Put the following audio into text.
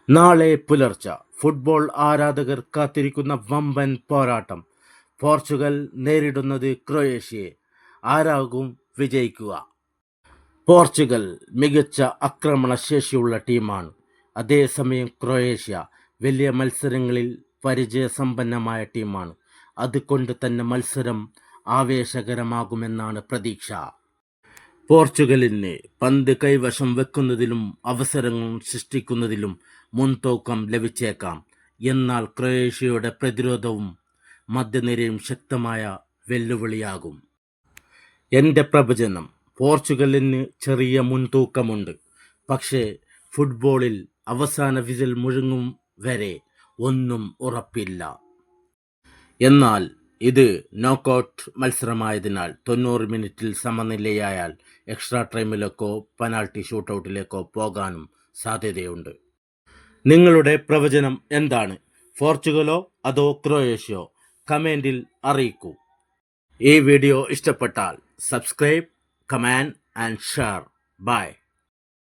നാളെ പുലർച്ചെ ഫുട്ബോൾ ആരാധകർ കാത്തിരിക്കുന്ന വമ്പൻ പോരാട്ടം. പോർച്ചുഗൽ നേരിടുന്നത് ക്രൊയേഷ്യയെ. ആരാകും വിജയിക്കുക? പോർച്ചുഗൽ മികച്ച ആക്രമണശേഷിയുള്ള ടീമാണ്. അതേസമയം ക്രൊയേഷ്യ വലിയ മത്സരങ്ങളിൽ പരിചയസമ്പന്നമായ ടീമാണ്. അതുകൊണ്ട് തന്നെ മത്സരം ആവേശകരമാകുമെന്നാണ് പ്രതീക്ഷ. പോർച്ചുഗലിന് പന്ത് കൈവശം വെക്കുന്നതിലും അവസരങ്ങൾ സൃഷ്ടിക്കുന്നതിലും മുൻതൂക്കം ലഭിച്ചേക്കാം. എന്നാൽ ക്രൊയേഷ്യയുടെ പ്രതിരോധവും മധ്യനിരയും ശക്തമായ വെല്ലുവിളിയാകും. എൻ്റെ പ്രവചനം: പോർച്ചുഗലിന് ചെറിയ മുൻതൂക്കമുണ്ട്. പക്ഷേ ഫുട്ബോളിൽ അവസാന വിസിൽ മുഴങ്ങും വരെ ഒന്നും ഉറപ്പില്ല. എന്നാൽ ഇത് നോക്കൌട്ട് മത്സരമായതിനാൽ 90 മിനിറ്റിൽ സമനിലയായാൽ എക്സ്ട്രാ ടൈമിലേക്കോ പെനാൽറ്റി ഷൂട്ടൌട്ടിലേക്കോ പോകാനും സാധ്യതയുണ്ട്. നിങ്ങളുടെ പ്രവചനം എന്താണ്? പോർച്ചുഗലോ അതോ ക്രൊയേഷ്യയോ? കമൻറ്റിൽ അറിയിക്കൂ. ഈ വീഡിയോ ഇഷ്ടപ്പെട്ടാൽ subscribe, comment and share. By.